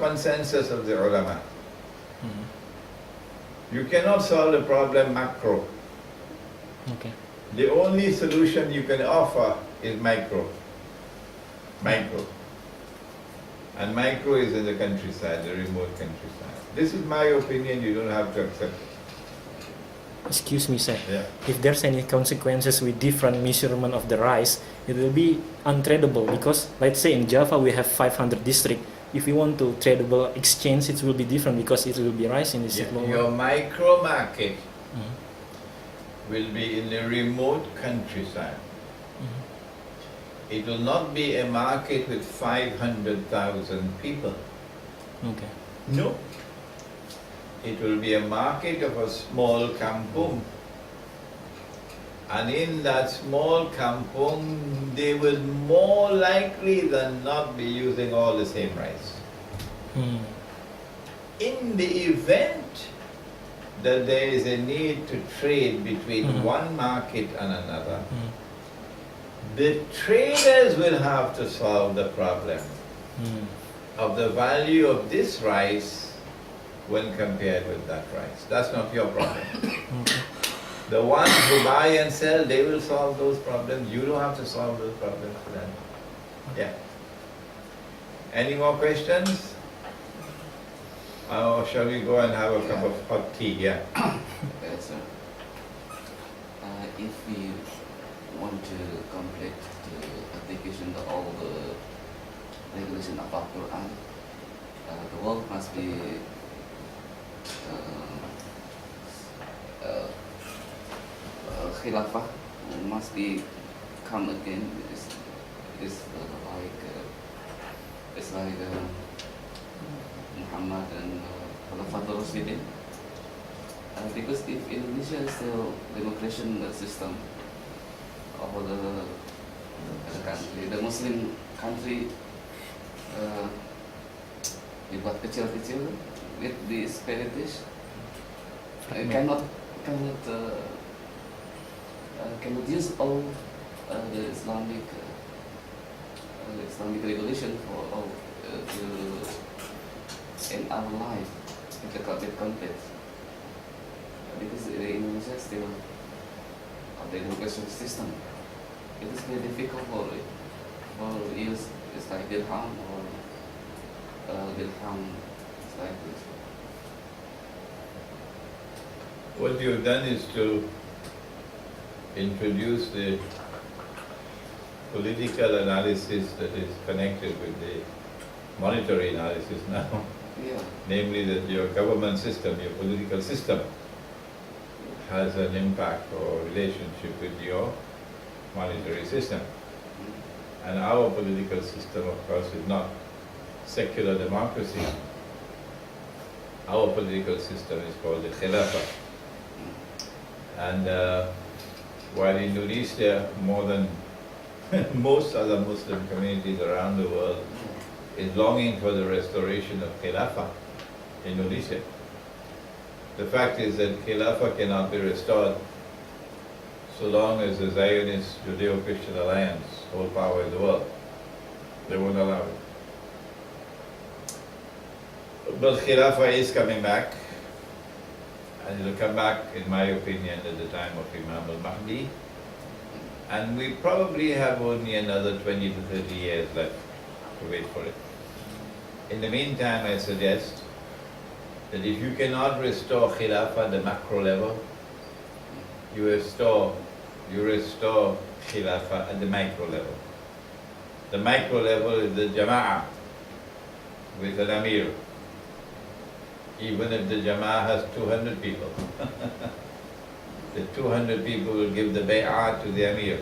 consensus of the ulama. You cannot solve the problem macro. Okay. The only solution you can offer is micro. Micro. And micro is in the countryside, the remote countryside. This is my opinion, you don't have to accept it. Excuse me, sir. Yeah. If there's any consequences with different measurement of the rice, it will be untradable because, let's say in Java we have 500 districts. If we want to tradable exchange, it will be different because it will be rice in this lower. Your micro market will be in the remote countryside. It will not be a market with 500,000 people. Okay. No. It will be a market of a small kampung. And in that small kampung, they will more likely than not be using all the same rice. In the event that there is a need to trade between one market and another, the traders will have to solve the problem of the value of this rice when compared with that rice. That's not your problem. The ones who buy and sell, they will solve those problems. You don't have to solve those problems for them. Yeah. Any more questions? Or shall we go and have a cup of hot tea? Yeah. Yes, sir. If we want to complete the application of all the regulation of our Quran, the world must be Khilafah must be come again. It's like Muhammad and Khalifatul Rasidin. Because if Indonesia is still democratic system of the country, the Muslim country dibuat kecil-kecil with the Spanish cannot use all the Islamic regulation for all to in our life in the context. Because in Indonesia still the education system, it is very difficult for use. It's like dirham or dirham. It's like this. What you've done is to introduce the political analysis that is connected with the monetary analysis now. Yeah. Namely that your government system, your political system has an impact or relationship with your monetary system. And our political system, of course, is not secular democracy. Our political system is called the Khilafah. And while Indonesia, more than most other Muslim communities around the world, is longing for the restoration of Khilafah, Indonesia. The fact is that Khilafah cannot be restored so long as the Zionist Judeo-Christian Alliance hold power in the world. They won't allow it. But Khilafah is coming back, and it will come back, in my opinion, at the time of Imam al-Mahdi. And we probably have only another 20 to 30 years left to wait for it. In the meantime, I suggest that if you cannot restore Khilafah at the macro level, you restore Khilafah at the micro level. The micro level is the Jama'ah with an Amir. Even if the Jama'ah has 200 people, the 200 people will give the bay'ah to the Amir.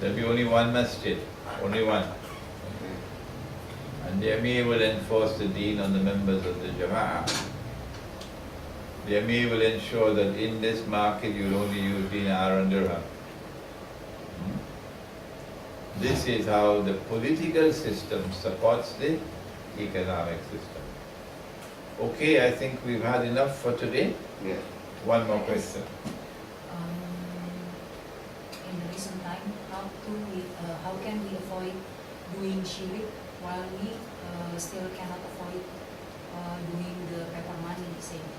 There will be only one masjid, only one. And the Amir will enforce the deen on the members of the Jama'ah. The Amir will ensure that in this market you will only use dinar and dirham. This is how the political system supports the economic system. Okay, I think we've had enough for today. Yeah. One more question. In the recent time, how can we avoid doing shirik while we still cannot avoid doing the paper money same.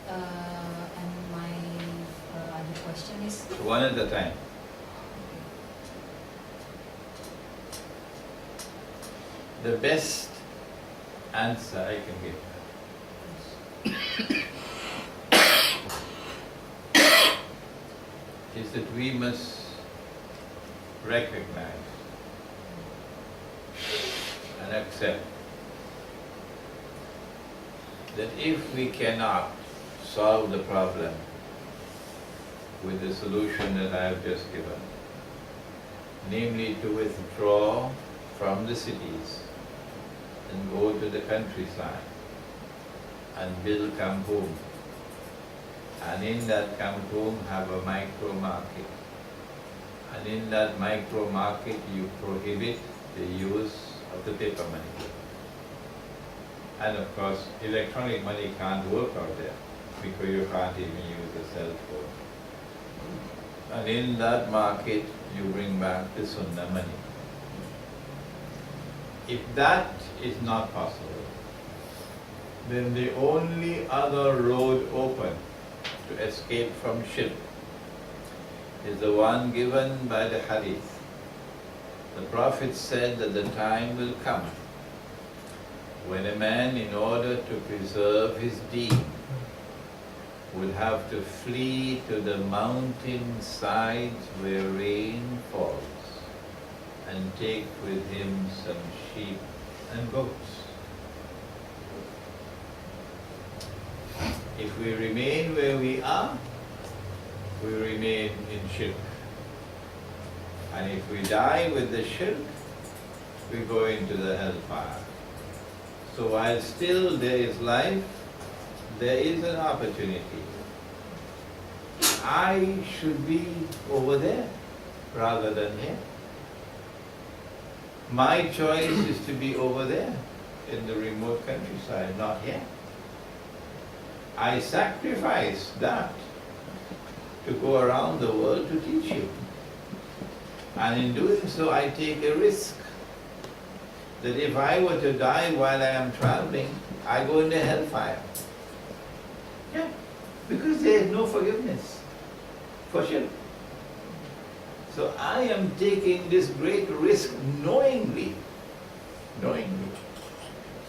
And my other question is, One at a time. The best answer I can give is that we must recognize and accept that if we cannot solve the problem with the solution that I have just given, namely to withdraw from the cities and go to the countryside and build kampung, and in that kampung have a micro market, and in that micro market you prohibit the use of the paper money. And of course, electronic money can't work out there because you can't even use a cell phone. And in that market you bring back the sunnah money. If that is not possible, then the only other road open to escape from shirk is the one given by the hadith. The Prophet said that the time will come when a man, in order to preserve his deen, will have to flee to the mountain sides where rain falls and take with him some sheep and goats. If we remain where we are, we remain in shirk. And if we die with the shirk, we go into the hellfire. So while still there is life, there is an opportunity. I should be over there rather than here. My choice is to be over there in the remote countryside, not here. I sacrifice that to go around the world to teach you. And in doing so, I take a risk that if I were to die while I am traveling, I go into hellfire. Yeah, because there is no forgiveness for sure. So I am taking this great risk knowingly,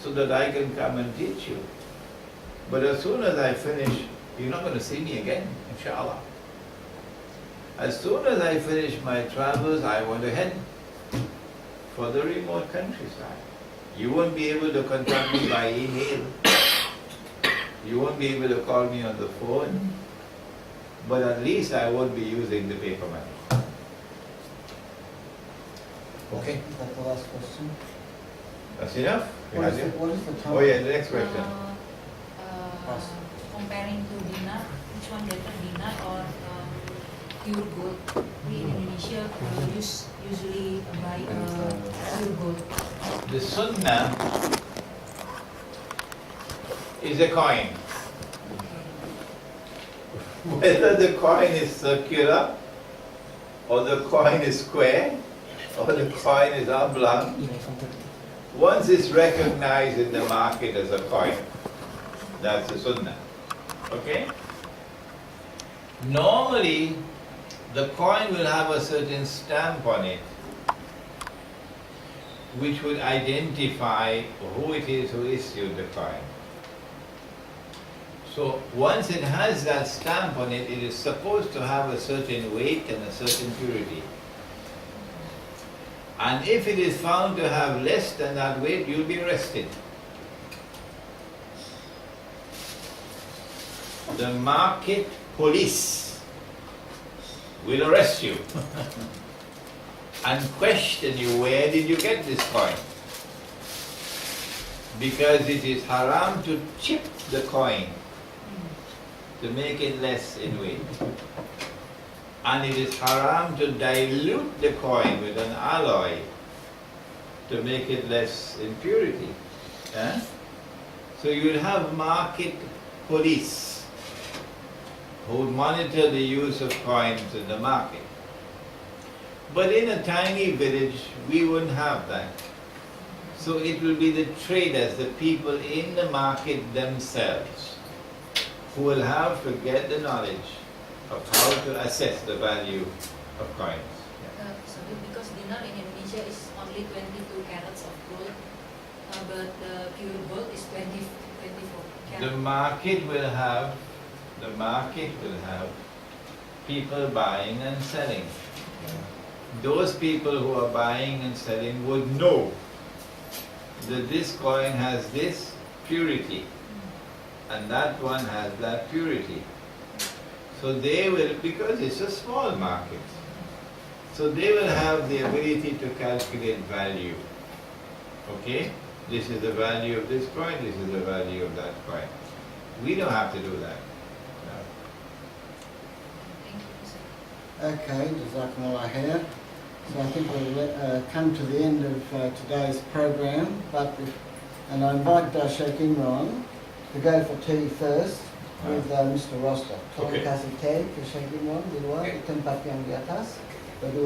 so that I can come and teach you. But as soon as I finish, you're not going to see me again, inshallah. As soon as I finish my travels, I want to head for the remote countryside. You won't be able to contact me by email. You won't be able to call me on the phone. But at least I won't be using the paper money. Okay? Is that the last question? That's enough? What is the time? Oh yeah, the next question. Comparing to dinar, which one better, dinar or pure gold? We in Indonesia usually buy pure gold. The sunnah is a coin. Whether the coin is circular, or the coin is square, or the coin is oblong, once it's recognized in the market as a coin, that's the sunnah. Okay? Normally, the coin will have a certain stamp on it, which would identify who it is who issued the coin. So once it has that stamp on it, it is supposed to have a certain weight and a certain purity. And if it is found to have less than that weight, you'll be arrested. The market police will arrest you and question you, where did you get this coin? Because it is haram to chip the coin to make it less in weight. And it is haram to dilute the coin with an alloy to make it less in purity. Eh? So you will have market police who monitor the use of coins in the market. But in a tiny village, we wouldn't have that. So it will be the traders, the people in the market themselves, who will have to get the knowledge of how to assess the value of coins. Sorry, because dinar in Indonesia is only 22 carats of gold, but the pure gold is 24 The carats. market will have people buying and selling. Those people who are buying and selling would know that this coin has this purity and that one has that purity. So they will, because it's a small market, so they will have the ability to calculate value. Okay? This is the value of this coin, this is the value of that coin. We don't have to do that. No. Thank you, sir. Okay, Jazakumullah khair. So I think we'll come to the end of today's program, and I invite Syeikh Imran to go for tea first with Mr. Roster. Tolong Okay. kasih teh ke Syeikh Imran di luar di tempat yang di atas. Berdua